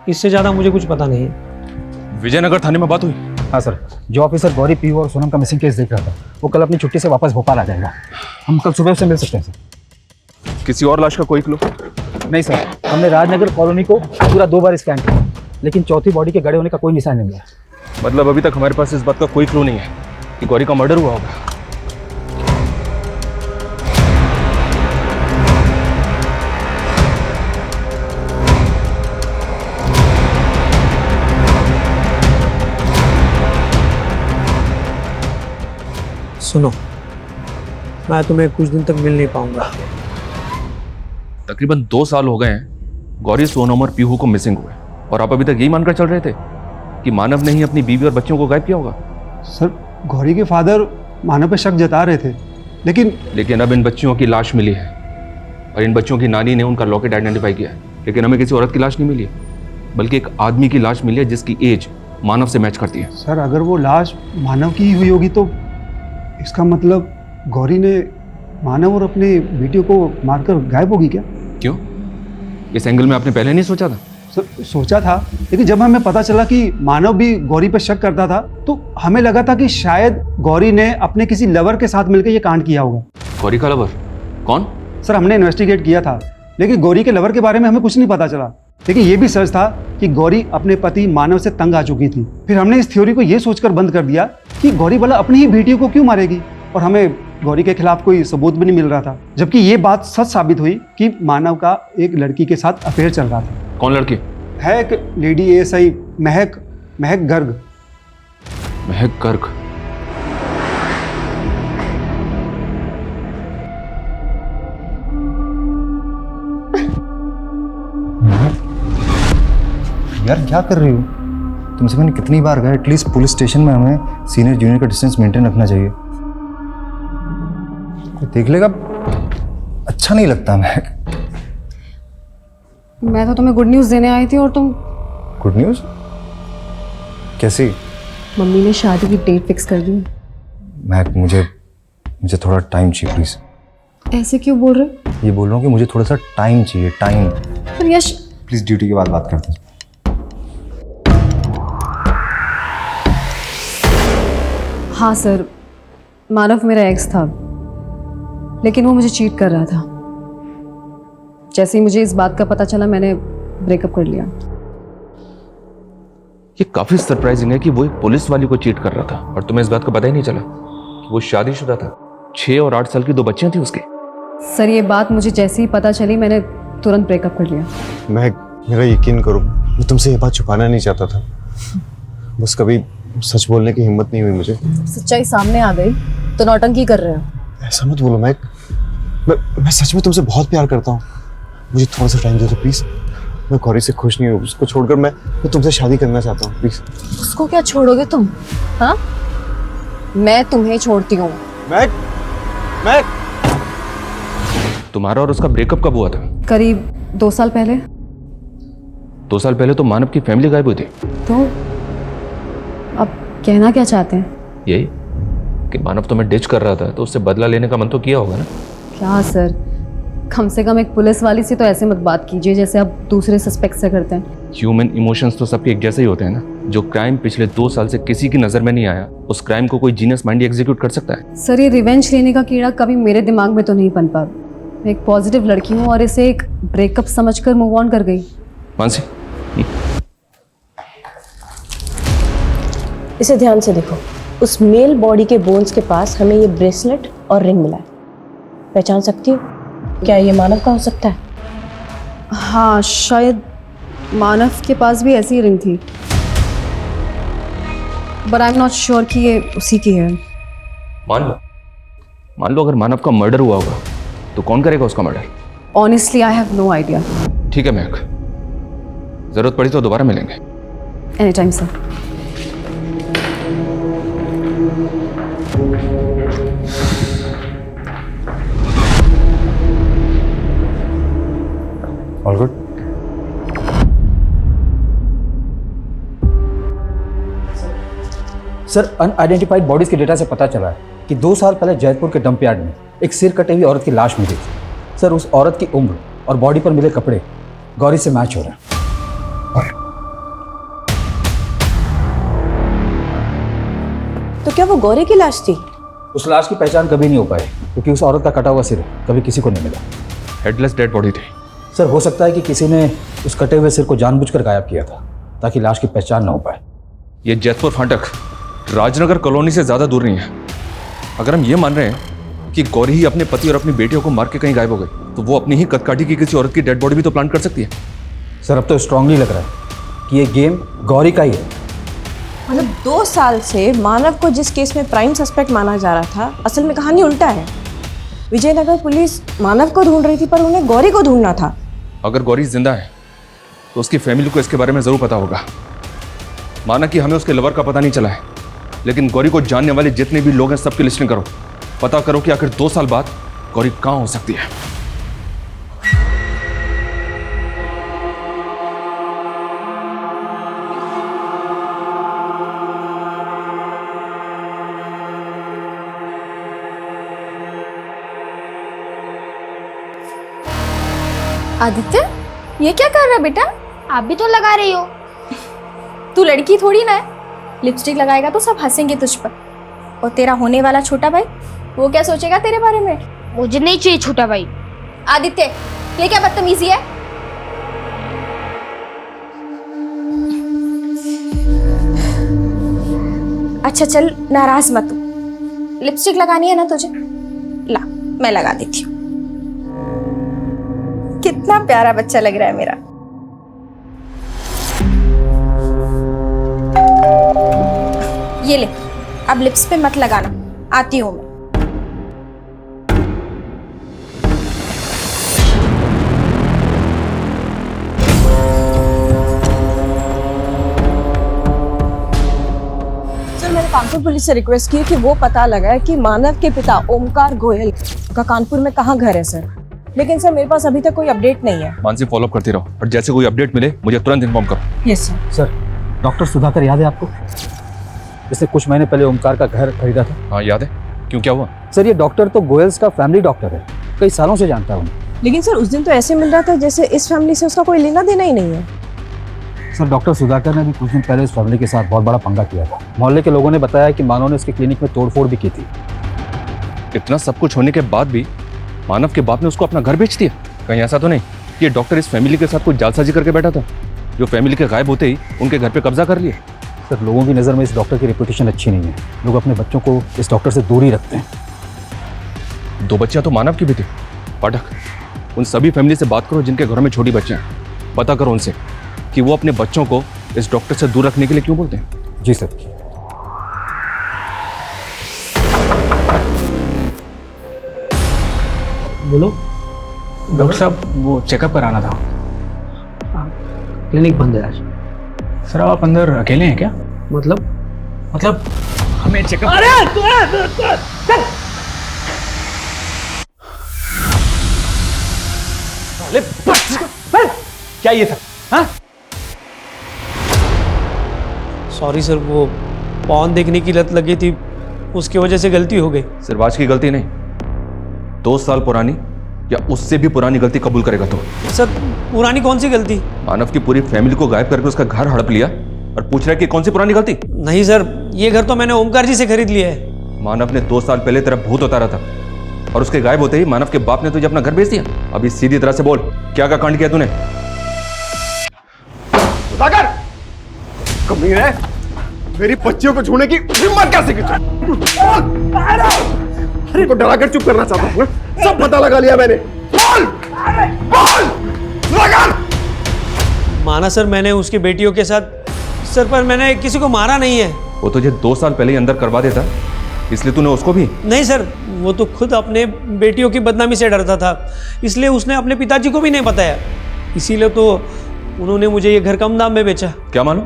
इससे ज़्यादा मुझे कुछ पता नहीं है। विजयनगर थाने में बात हुई? हाँ सर, जो ऑफिसर गौरी, पीयू और सोनम का मिसिंग केस देख रहा था वो कल अपनी छुट्टी से वापस भोपाल आ जाएगा। हम कल सुबह उससे मिल सकते हैं सर। किसी और लाश का कोई क्लू? नहीं सर, हमने राजनगर कॉलोनी को पूरा 2 बार स्कैन किया, लेकिन चौथी बॉडी के गड़े होने का कोई निशान नहीं मिला। मतलब अभी तक हमारे पास इस बात का कोई क्लू नहीं है कि गौरी का मर्डर हुआ होगा। सुनो, मैं तुम्हें कुछ दिन तक मिल नहीं पाऊंगा। तकरीबन 2 साल हो गए हैं गौरी, सोनम और पीहू को मिसिंग हुए, और आप अभी तक यही मानकर चल रहे थे कि मानव ने ही अपनी बीवी और बच्चों को गायब किया होगा। सर, गौरी के फादर मानव पे शक जता रहे थे, लेकिन अब इन बच्चियों की लाश मिली है, और इन बच्चों की नानी ने उनका लॉकेट आइडेंटिफाई किया है, लेकिन हमें किसी औरत की लाश नहीं मिली है, बल्कि एक आदमी की लाश मिली है जिसकी एज मानव से मैच करती है। सर, अगर वो लाश मानव की ही हुई होगी तो इसका मतलब गौरी ने मानव और अपने बेटियों को मारकर गायब होगी क्या? क्यों? इस एंगल में आपने पहले नहीं सोचा था? सर, सोचा था, लेकिन जब हमें पता चला कि मानव भी गौरी पर शक करता था तो हमें लगा था कि शायद गौरी ने अपने किसी लवर के साथ मिलकर ये कांड किया होगा। गौरी का लवर? कौन? सर, हमने इन्वेस्टिगेट किया था, लेकिन गौरी के लवर के बारे में हमें कुछ नहीं पता चला। लेकिन ये भी सच था कि गौरी अपने पति मानव से तंग आ चुकी थी। फिर हमने इस थ्योरी को ये सोचकर बंद कर दिया कि गौरी भला अपनी ही बेटियों को क्यों मारेगी, और हमें गौरी के खिलाफ कोई सबूत भी नहीं मिल रहा था, जबकि ये बात सच साबित हुई कि मानव का एक लड़की के साथ अफेयर चल रहा था। कौन लड़की? है एक लेडी एएसआई महक गर्ग। महक गर्ग? यार क्या कर रही हो? तुमसे मैंने कितनी बार कहा एटलीस्ट पुलिस स्टेशन में हमें सीनियर जूनियर का डिस्टेंस मेंटेन रखना चाहिए। कोई देख लेगा, अच्छा नहीं लगता। मैं तो तुम्हें गुड न्यूज़ देने आई थी और तुम। Good news? कैसी? मम्मी ने शादी की डेट फिक्स कर दी। मुझे थोड़ा टाइम चाहिए प्लीज। ऐसे क्यों बोल रहे हो? ये बोल रहा हूँ कि मुझे थोड़ा सा टाइम चाहिए, टाइम। पर यश, प्लीज ड्यूटी के बाद बात करते हैं। हाँ सर, मानव मेरा एक्स था, लेकिन वो मुझे चीट कर रहा था। जैसे ही मुझे इस बात का पता चला मैंने ब्रेकअप कर लिया। ये काफी सरप्राइजिंग है कि वो एक पुलिस वाली को चीट कर रहा था और तुम्हें इस बात का पता ही नहीं चला कि वो शादीशुदा था। 6 और 8 साल की 2 बच्चियां थी उसके। सर, ये बात मुझे जैसे ही पता चली मैंने तुरंत ब्रेकअप कर लिया। मेरा यकीन करो, मैं तुमसे ये बात छुपाना नहीं चाहता था, बस कभी सच बोलने की हिम्मत नहीं हुई मुझे। सच्चाई सामने आ गई तो नौटंकी कर रहे हो। ऐसा मत बोलो मैं सच में तुमसे बहुत प्यार करता हूँ। मुझे थोड़ा सा टाइम दे दो प्लीज। मैं गौरी से खुश नहीं हूँ, उसको छोड़कर मैं तुमसे शादी करना चाहता हूँ प्लीज। उसको क्या छोड़ोगे तुम? हाँ, मैं तुम्हें छोड़ती हूँ। मैं तुम्हारा और उसका ब्रेकअप कब हुआ था? करीब 2 साल पहले। 2 साल पहले तो मानव की फैमिली गायब हुई थी। तो अब कहना क्या चाहते हैं? यही कि मानव तुम्हें डिच कर रहा था तो उससे बदला लेने का मन तो किया होगा ना? क्या सर, कम से कम एक पुलिस वाली से तो ऐसे मत बात कीजिए जैसे आप दूसरे सस्पेक्ट से करते हैं। ह्यूमन इमोशंस तो सबके एक जैसे ही होते हैं ना। जो क्राइम पिछले 2 साल से किसी की नजर में नहीं आया, उस क्राइम को कोई जीनियस माइंड एग्जीक्यूट कर सकता है? सर, ये रिवेंज लेने का कीड़ा कभी मेरे दिमाग में तो नहीं पनपा। मैं एक पॉजिटिव लड़की हूँ और इसे एक ब्रेकअप समझकर मूव ऑन कर गई। मानसी, इसे ध्यान से देखो। उस मेल बॉडी के बोन्स के पास हमें ये ब्रेसलेट और रिंग मिला है। पहचान सकती हो? क्या ये मानव का हो सकता है? हाँ, शायद मानव के पास भी ऐसी रिंग थी, but I am not sure कि ये उसी की है। मान लो अगर मानव का मर्डर हुआ होगा तो कौन करेगा उसका murder? Honestly I have no idea. ठीक है महक, जरूरत पड़ी तो दोबारा मिलेंगे। Any time sir. All good? Sir unidentified bodies के डेटा से पता चला है कि 2 साल पहले जयपुर के डंप यार्ड में एक सिर कटे हुई औरत की लाश मिली थी। सर उस औरत की उम्र और बॉडी पर मिले कपड़े गौरी से मैच हो रहे हैं। तो क्या वो गौरी की लाश थी? उस लाश की पहचान कभी नहीं हो पाई क्योंकि उस औरत का कटा हुआ सिर कभी किसी को नहीं मिला। हेडलेस डेड बॉडी थी। सर हो सकता है कि किसी ने उस कटे हुए सिर को जानबूझकर गायब किया था ताकि लाश की पहचान ना हो पाए। ये जैतपुर फाटक राजनगर कॉलोनी से ज़्यादा दूर नहीं है। अगर हम ये मान रहे हैं कि गौरी ही अपने पति और अपनी बेटियों को मार के कहीं गायब हो गई, तो वो अपनी ही कदकाठी की किसी औरत की डेड बॉडी भी तो प्लांट कर सकती है। सर अब तो स्ट्रांगली लग रहा है कि ये गेम गौरी का ही है। मतलब 2 साल से मानव को जिस केस में प्राइम सस्पेक्ट माना जा रहा था, असल में कहानी उल्टा है। विजयनगर पुलिस मानव को ढूंढ रही थी पर उन्हें गौरी को ढूंढना था। अगर गौरी जिंदा है तो उसकी फैमिली को इसके बारे में ज़रूर पता होगा। माना कि हमें उसके लवर का पता नहीं चला है, लेकिन गौरी को जानने वाले जितने भी लोग हैं सबकी लिस्टिंग करो। पता करो कि आखिर 2 साल बाद गौरी कहाँ हो सकती है। आदित्य, ये क्या कर रहा है बेटा? आप भी तो लगा रही हो। तू लड़की थोड़ी ना है, लिपस्टिक लगाएगा तो सब हंसेंगे तुझ पर। और तेरा होने वाला छोटा भाई, वो क्या सोचेगा तेरे बारे में? मुझे नहीं चाहिए छोटा भाई। आदित्य, ये क्या बदतमीजी है? अच्छा चल, नाराज मत हो। लिपस्टिक लगानी है ना तुझे? ला, मैं लगा देती हूँ। कितना प्यारा बच्चा लग रहा है मेरा। ये ले, अब लिप्स पे मत लगाना, आती हूं मैं। सर मैंने कानपुर पुलिस से रिक्वेस्ट की कि वो पता लगाए कि मानव के पिता ओमकार गोयल का कानपुर में कहाँ घर है सर। लेकिन सर मेरे पास अभी तक कोई अपडेट नहीं है। मानसी फॉलोअप करती रहो और जैसे कोई अपडेट मिले मुझे तुरंत इन्फॉर्म करो। Yes sir. Sir doctor Sudhakar याद है आपको? इसने कुछ महीने पहले ओमकार का घर खरीदा था। हाँ याद है। क्यों, क्या हुआ? सर ये डॉक्टर तो गोयल्स का फैमिली डॉक्टर है, कई सालों से जानता हूँ। लेकिन सर उस दिन तो ऐसे मिल रहा था जैसे इस फैमिली से उसका कोई लेना देना ही नहीं है। सर डॉक्टर सुधाकर ने भी कुछ दिन पहले इस फैमिली के साथ बहुत बड़ा पंगा किया था। मोहल्ले के लोगों ने बताया कि मानव ने उसके क्लिनिक में तोड़फोड़ भी की थी। इतना सब कुछ होने के बाद भी मानव के बाप ने उसको अपना घर बेच दिया? कहीं ऐसा तो नहीं कि डॉक्टर इस फैमिली के साथ कुछ जालसाजी करके बैठा था, जो फैमिली के गायब होते ही उनके घर पे कब्जा कर लिया? सर लोगों की नज़र में इस डॉक्टर की रेपुटेशन अच्छी नहीं है। लोग अपने बच्चों को इस डॉक्टर से दूर ही रखते हैं। 2 बच्चियां तो मानव की भी थी। पाठक, उन सभी फैमिली से बात करो जिनके घरों में छोटी बच्चियां हैं। पता करो उनसे कि वो अपने बच्चों को इस डॉक्टर से दूर रखने के लिए क्यों बोलते हैं। जी सर। बोलो। डॉक्टर साहब, वो चेकअप कराना था। क्लिनिक बंद है आज। सर आप अंदर अकेले हैं क्या? मतलब हमें चेकअप। क्या ये था? हाँ? सॉरी सर, वो पौन देखने की लत लगी थी, उसकी वजह से गलती हो गई। सिर्फ आज की गलती नहीं, 2 साल पुरानी या उससे भी पुरानी गलती कबूल करेगा तो? सर पुरानी कौन सी गलती? मानव की पूरी फैमिली को गायब करके उसका घर हड़प लिया और पूछ रहा है कि कौन सी पुरानी गलती? नहीं सर, ये घर तो मैंने ओमकार जी से खरीद लिया है। मानव ने 2 साल पहले तेरा भूत उतारा था और उसके गायब होते ही मानव के बाप ने तुझे अपना घर बेच दिया। अभी सीधी तरह से बोल, क्या का कांड किया तूने? सुधाकर, कमीने है, मेरी बच्चियों को छूने की हिम्मत कैसे की? अरे को डरा कर चुप करना चाहता हूँ, सब पता लगा लिया मैंने। बोल, बोल, सुधाकर। माना सर, मैंने उसकी बेटियों के साथ सर, पर मैंने किसी को मारा नहीं है। वो तुझे 2 साल पहले ही अंदर करवा देता, इसलिए तूने उसको भी? नहीं सर, वो तो खुद अपने बेटियों की बदनामी से डरता था, इसलिए उसने अपने पिताजी को भी नहीं बताया। इसीलिए तो उन्होंने मुझे ये घर कम दाम में बेचा। क्या मालूम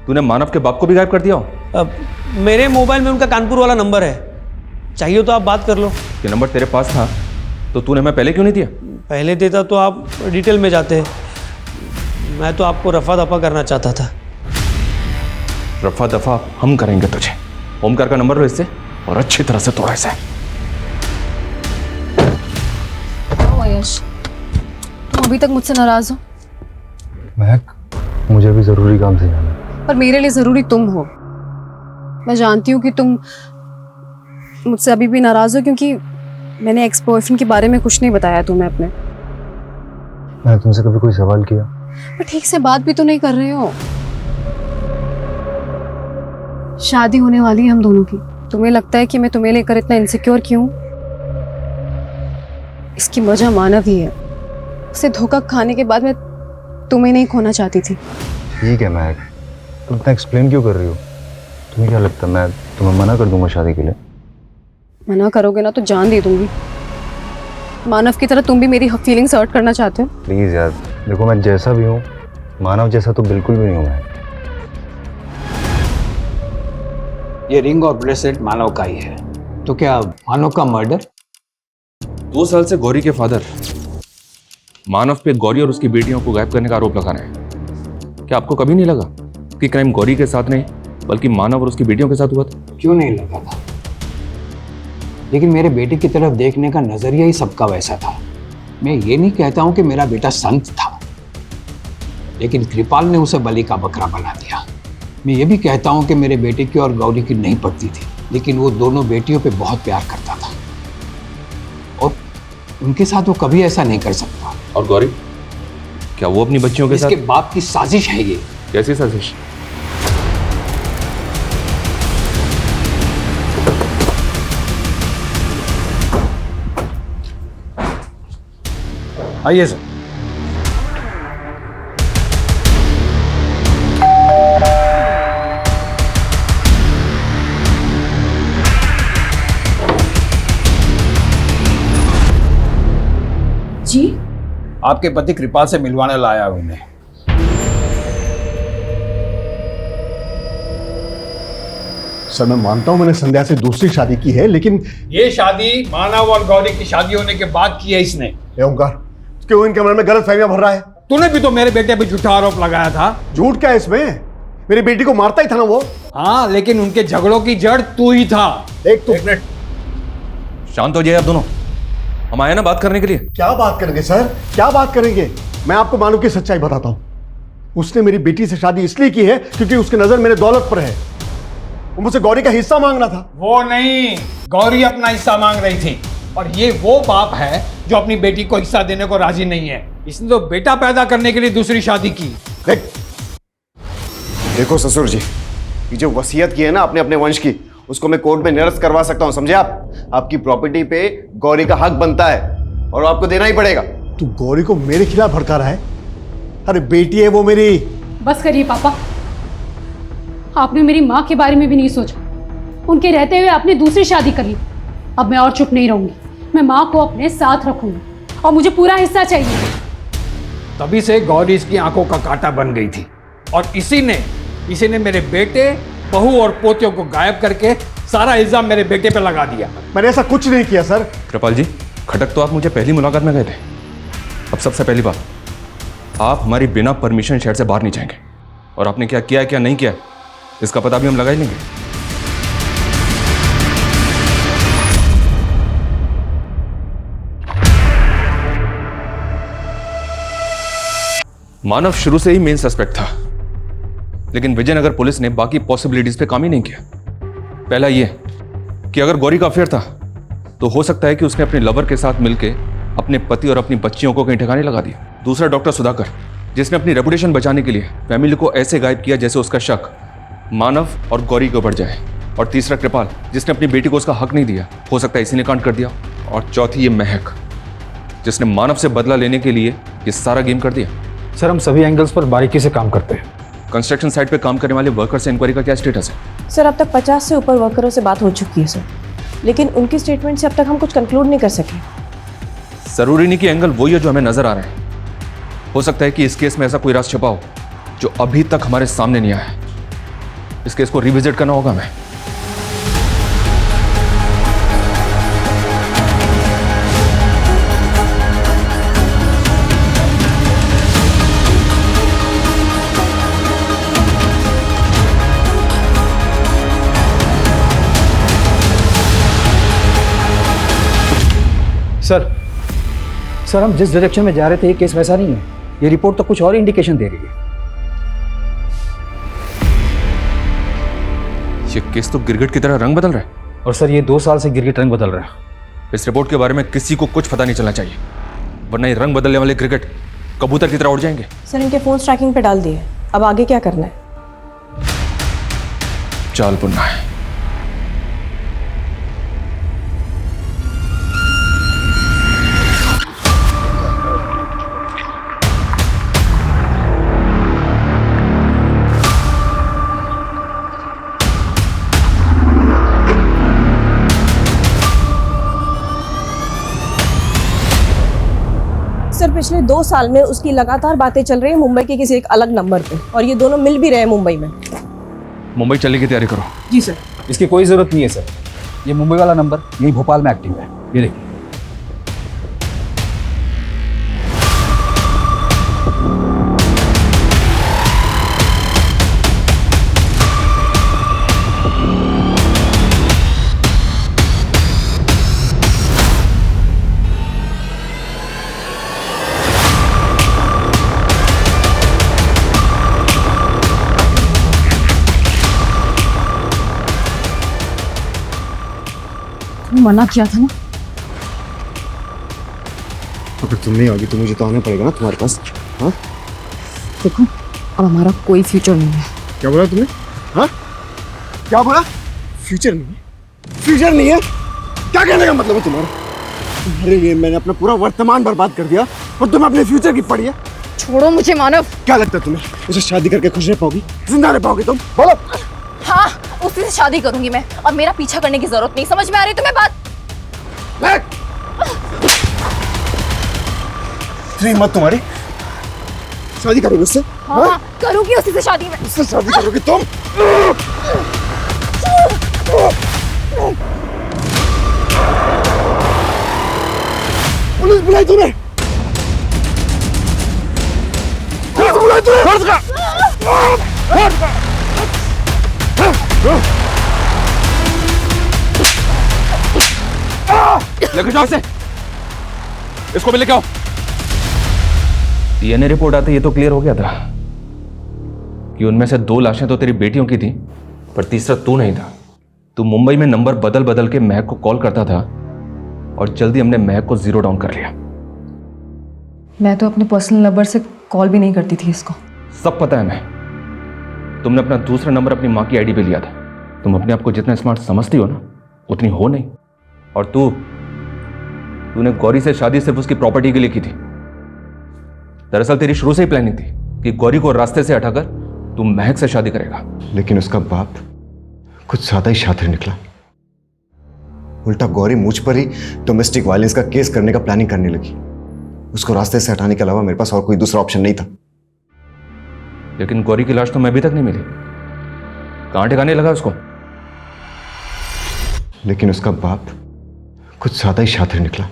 तूने मानव के बाप को भी गायब कर दिया हो? अब मेरे मोबाइल में उनका कानपुर वाला नंबर है, चाहिए तो आप बात कर लो। ये नंबर तेरे पास था तो तूने मैं पहले क्यों नहीं दिया? पहले देता तो आप डिटेल में जाते, मैं तो आपको रफा दफा करना चाहता था। रफा दफा हम करेंगे तुझे। ओमकार का नंबर लो इससे और अच्छी तरह से तोड़ा इसे। यश, तुम अभी तक मुझसे नाराज हो? महक, मुझे भी जरूरी काम से जाना है। पर मेरे लिए जरूरी तुम हो। मैं जानती हूँ कि तुम मुझसे अभी भी नाराज हो क्योंकि मैंने एक्स बॉयफ्रेंड के बारे में कुछ नहीं बताया तुम्हें अपने। मैंने तुमसे कभी कोई सवाल किया? पर ठीक से बात भी तो नहीं कर रहे हो। शादी होने वाली है हम दोनों की। तुम्हें लगता है कि मैं तुम्हें लेकर इतना इनसिक्योर क्यों? इसकी वजह मानव ही है। उसे धोखा खाने के बाद मैं तुम्हें नहीं खोना चाहती थी। ठीक है महक, तुम इतना एक्सप्लेन क्यों कर रही हो? तुम्हें क्या लगता है मैं तुम्हें मना कर दूंगा शादी के लिए? मना करोगे ना तो जान दे दूंगी। मानव की तरह तुम भी मेरी फीलिंग्स हर्ट करना चाहते हो? प्लीज यार, देखो मैं जैसा भी हूँ, मानव जैसा तो बिल्कुल भी नहीं हूँ मैं। ये रिंग और ब्रेसलेट मानव का ही है, तो क्या मानव का मर्डर? 2 साल से गौरी के फादर मानव पे गौरी और उसकी बेटियों को गायब करने का आरोप लगाना है। क्या आपको कभी नहीं लगा कि क्राइम गौरी के साथ नहीं बल्कि मानव और उसकी बेटियों के साथ हुआ था? क्यों नहीं लगा था, लेकिन मेरे बेटे की तरफ देखने का नजरिया ही सबका वैसा था। मैं ये नहीं कहता हूं कि मेरा बेटा संत था, लेकिन कृपाल ने उसे बलि का बकरा बना दिया। मैं ये भी कहता हूं कि मेरे बेटे की और गौरी की नहीं पड़ती थी, लेकिन वो दोनों बेटियों पे बहुत प्यार करता था और उनके साथ वो कभी ऐसा नहीं कर सकता। और गौरी, क्या वो अपनी बच्चियों के साथ? इसके बाप की साजिश है ये। कैसी साजिश? आइए सर। जी, आपके पति कृपाल से मिलवाने लाया हूं उन्हें। सर मैं मानता हूं मैंने संध्या से दूसरी शादी की है, लेकिन ये शादी मानव और गौरी की शादी होने के बाद की है इसने। ओमकार, क्यों इनके मन में गलत फहमियां भर रहा है? तूने भी तो मेरे बेटे पे झूठा आरोप लगाया था। झूठ क्या है इसमें? मेरी बेटी को मारता ही था ना वो। हाँ, लेकिन उनके झगड़ों की जड़ तू ही था। एक मिनट, शांत हो जाइए आप दोनों। हम आए ना बात करने के लिए। क्या बात करेंगे सर, क्या बात करेंगे? मैं आपको मानव की सच्चाई बताता हूं। उसने मेरी बेटी से शादी इसलिए की है क्योंकि उसकी नजर मेरे दौलत पर है। वो मुझसे गौरी का हिस्सा मांगना था। वो नहीं, गौरी अपना हिस्सा मांग रही थी और ये वो बाप है जो अपनी बेटी को हिस्सा देने को राजी नहीं है। इसने तो बेटा पैदा करने के लिए दूसरी शादी की। देखो ससुर जी, ये जो वसीयत की है ना अपने अपने वंश की, उसको मैं कोर्ट में निरस्त करवा सकता हूं, समझे आप? आपकी प्रॉपर्टी पे गौरी का हक बनता है और आपको देना ही पड़ेगा। तू गौरी को मेरे खिलाफ भड़का रहा है? अरे बेटी है वो मेरी। बस करिए पापा, आपने मेरी माँ के बारे में भी नहीं सोचा। उनके रहते हुए आपने दूसरी शादी कर ली। अब मैं और चुप नहीं रहूंगी, मैं माँ को अपने साथ रखूंगी और मुझे पूरा हिस्सा चाहिए। तभी से गौरी इसकी आंखों का कांटा बन गई थी और इसी ने मेरे बेटे, बहू और पोतियों को गायब करके सारा इल्जाम मेरे बेटे पे लगा दिया। मैंने ऐसा कुछ नहीं किया सर। कृपाल जी, खटक तो आप मुझे पहली मुलाकात में गए थे। अब सबसे पहली बात, आप हमारी बिना परमिशन शहर से बाहर नहीं जाएंगे और आपने क्या किया है क्या नहीं किया है इसका पता भी हम लगा ही लेंगे। मानव शुरू से ही मेन सस्पेक्ट था, लेकिन विजयनगर पुलिस ने बाकी पॉसिबिलिटीज पे काम ही नहीं किया। पहला ये कि अगर गौरी का अफेयर था तो हो सकता है कि उसने अपने लवर के साथ मिलकर अपने पति और अपनी बच्चियों को कहीं ठिकाने लगा दिया। दूसरा डॉक्टर सुधाकर, जिसने अपनी रेपुटेशन बचाने के लिए फैमिली को ऐसे गायब किया जैसे उसका शक मानव और गौरी के ऊपर जाए। और तीसरा कृपाल, जिसने अपनी बेटी को उसका हक नहीं दिया, हो सकता है इसी ने कांड कर दिया। और चौथी ये महक, जिसने मानव से बदला लेने के लिए ये सारा गेम कर दिया। सर हम सभी एंगल्स पर बारीकी से काम करते हैं। कंस्ट्रक्शन साइट पे काम करने वाले वर्कर से इंक्वायरी का क्या स्टेटस है? सर अब तक 50 से ऊपर वर्करों से बात हो चुकी है सर, लेकिन उनकी स्टेटमेंट से अब तक हम कुछ कंक्लूड नहीं कर सके। जरूरी नहीं कि एंगल वही है जो हमें नजर आ रहा है। हो सकता है कि इस केस में ऐसा कोई राज छुपा हो जो अभी तक हमारे सामने नहीं आया है। इस केस को रिविजिट करना होगा हमें। सर हम जिस डायरेक्शन में जा रहे थे ये केस वैसा नहीं है। ये रिपोर्ट तो कुछ और इंडिकेशन दे रही है। ये केस तो गिरगिट की तरह रंग बदल रहा है। और सर ये 2 साल से गिरगिट रंग बदल रहा है। इस रिपोर्ट के बारे में किसी को कुछ पता नहीं चलना चाहिए, वरना ये रंग बदलने वाले गिरगिट कबूतर की तरह उड़ जाएंगे। सर इनके फोन ट्रैकिंग पे डाल दिए, अब आगे क्या करना है? चाल बुनना है। सर पिछले 2 साल में उसकी लगातार बातें चल रही है मुंबई के किसी एक अलग नंबर पे, और ये दोनों मिल भी रहे हैं मुंबई में। मुंबई चलने की तैयारी करो। जी सर। इसकी कोई ज़रूरत नहीं है सर। ये मुंबई वाला नंबर यही भोपाल में एक्टिव है। ये देखिए। मना किया था ना। अगर तुम नहीं आओगी तो मुझे तो आना पड़ेगा ना तुम्हारे पास। हाँ देखो अब हमारा कोई फ्यूचर नहीं है। क्या बोला तुमने? हाँ क्या बोला? फ्यूचर नहीं है? फ्यूचर नहीं है क्या कहने का मतलब है तुम्हारा? तुम्हारे लिए मैंने अपना पूरा वर्तमान बर्बाद कर दिया और तुम्हें अपने फ्यूचर की पड़ी है। छोड़ो मुझे मानव। क्या लगता है तुम्हें उसे शादी करके खुश रह पाओगी, जिंदा रह पाओगी तुम? बोलो। हाँ उसी से शादी करूंगी मैं, और मेरा पीछा करने की जरूरत नहीं। समझ में आ रही तुम्हें बात? हिम्मत तुम्हारी? शादी करोगे उससे? हाँ करूंगी उसी से शादी में। उससे शादी करोगी तुम? पुलिस बुलाई तूने? पुलिस बुलाई तूने? लेके जाओ इसे, इसको भी लेके आओ। डीएनए रिपोर्ट आते ये तो क्लियर हो गया था कि उनमें से 2 लाशें तो तेरी बेटियों की थी, पर तीसरा तू नहीं था। तू मुंबई में नंबर बदल बदल के महक को कॉल करता था और जल्दी हमने महक को 0 डाउन कर लिया। मैं तो अपने पर्सनल नंबर से कॉल भी नहीं करती थी इसको। सब पता है मैं। तुमने अपना दूसरा नंबर अपनी माँ की आईडी पे लिया था। तुम अपने आप को जितना स्मार्ट समझती हो ना उतनी हो नहीं। और तूने गौरी से शादी सिर्फ उसकी प्रॉपर्टी के लिए की थी। दरअसल तेरी शुरू से ही प्लानिंग थी कि गौरी को रास्ते से हटाकर तू महक से शादी करेगा। लेकिन उसका बाप कुछ ज्यादा ही शातिर निकला। उल्टा गौरी मुझ पर ही डोमेस्टिक वायलेंस का केस करने का प्लानिंग करने लगी। उसको रास्ते से हटाने के अलावा मेरे पास और कोई दूसरा ऑप्शन नहीं था। लेकिन गौरी की लाश तो मैं अभी तक नहीं मिली। कहां ठिकाने लगा उसको? लेकिन उसका बाप कुछ ज्यादा ही शातिर निकला।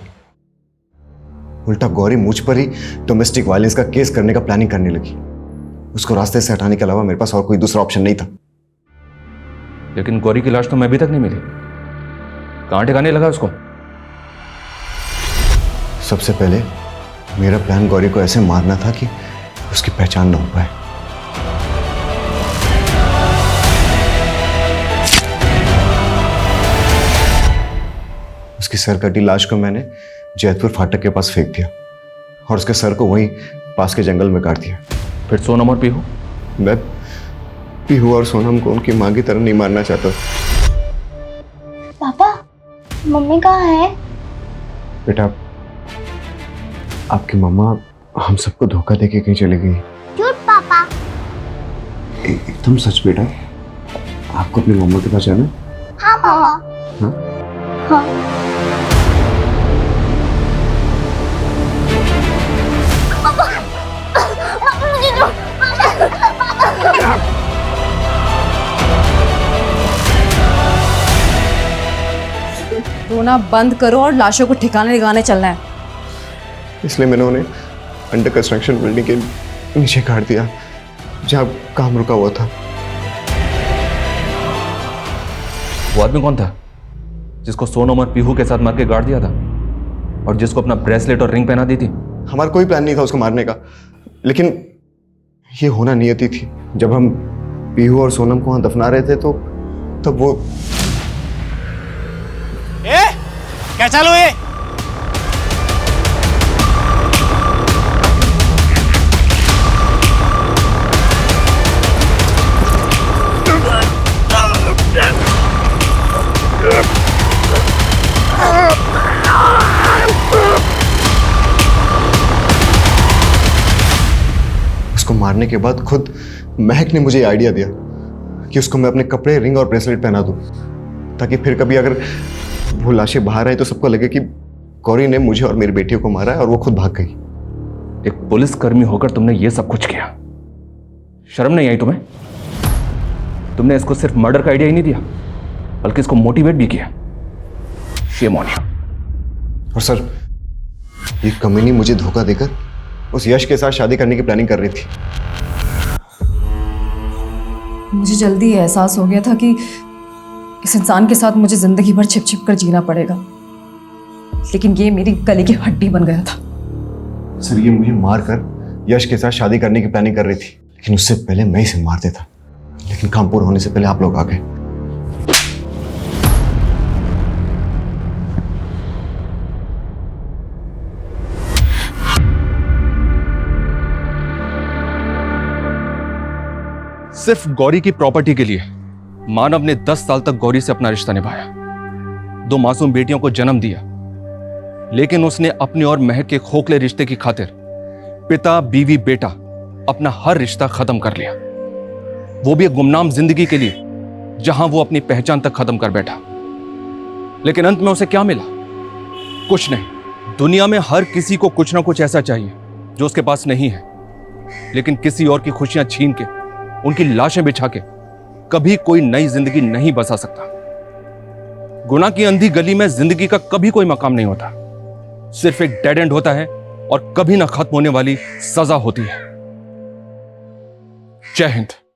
उल्टा गौरी मुझ पर ही डोमेस्टिक वायलेंस का केस करने का प्लानिंग करने लगी। उसको रास्ते से हटाने के अलावा मेरे पास और कोई दूसरा ऑप्शन नहीं था। लेकिन गौरी की लाश तो मैं अभी तक नहीं मिली। कहां ठिकाने लगा उसको? सबसे पहले मेरा प्लान गौरी को ऐसे मारना था कि उसकी पहचान न हो पाए। उसकी सर कटी लाश को मैंने जैतपुर फाटक के पास फेंक दिया और उसके सर को वहीं पास के जंगल में काट दिया। फिर सोनम और पीहू? मैं पीहू और सोनम को उनकी मां की तरह नहीं मारना चाहता। पापा मम्मी कहाँ है? बेटा आपकी मम्मा हम सबको धोखा देके कहीं चली गई। झूठ पापा। एकदम सच बेटा। आपको अपनी मम्मा के पास जाना? हाँ पापा। हाँ? हाँ। रोना बंद करो और लाशों को ठिकाने लगाने चलना है। इसलिए मैंने उन्हें अंडर कंस्ट्रक्शन बिल्डिंग के नीचे काट दिया जहाँ काम रुका हुआ था। वो आदमी कौन था जिसको सोनम और पीहू के साथ मार के गाड़ दिया था? और जिसको अपना ब्रेसलेट और रिंग पहना दी थी? हमारा कोई प्लान नहीं था उसको मारने का, लेकिन ये होना नियति थी। जब हम पीहू और सोनम को वहां दफना रहे थे तो तब वो क्या चालू है? उसको मारने के बाद खुद महक ने मुझे आइडिया दिया कि उसको मैं अपने कपड़े, रिंग और ब्रेसलेट पहना दूं, ताकि फिर कभी अगर वो लाशें बाहर आई तो सबको लगे कि गौरी ने मुझे और मेरी बेटियों को मारा है और वो खुद भाग गई। एक पुलिसकर्मी होकर तुमने ये सब कुछ किया, शर्म नहीं आई तुम्हें? तुमने इसको सिर्फ मर्डर का आइडिया ही नहीं दिया, बल्कि इसको मोटिवेट भी किया। Shame on you. और सर, ये कमीनी मुझे धोखा देकर उस यश के साथ शादी करने की प्लानिंग कर रही थी। मुझे जल्दी एहसास हो गया था कि इस इंसान के साथ मुझे जिंदगी भर छिप छिप कर जीना पड़ेगा, लेकिन ये मेरी गले की हड्डी बन गया था। सर, ये मुझे मारकर यश के साथ शादी करने की प्लानिंग कर रही थी, लेकिन उससे पहले मैं इसे मार देता। लेकिन काम पूरा होने से पहले आप लोग आ गए। सिर्फ गौरी की प्रॉपर्टी के लिए मानव ने 10 साल तक गौरी से अपना रिश्ता निभाया, 2 मासूम बेटियों को जन्म दिया, लेकिन उसने अपने और महक के खोखले रिश्ते की खातिर पिता, बीवी, बेटा अपना हर रिश्ता खत्म कर लिया, वो भी एक गुमनाम जिंदगी के लिए जहां वो अपनी पहचान तक खत्म कर बैठा। लेकिन अंत में उसे क्या मिला? कुछ नहीं। दुनिया में हर किसी को कुछ ना कुछ ऐसा चाहिए जो उसके पास नहीं है, लेकिन किसी और की खुशियां छीन के, उनकी लाशें बिछा के कभी कोई नई जिंदगी नहीं बसा सकता। गुनाह की अंधी गली में जिंदगी का कभी कोई मकाम नहीं होता, सिर्फ एक डेड एंड होता है और कभी ना खत्म होने वाली सजा होती है। जय हिंद।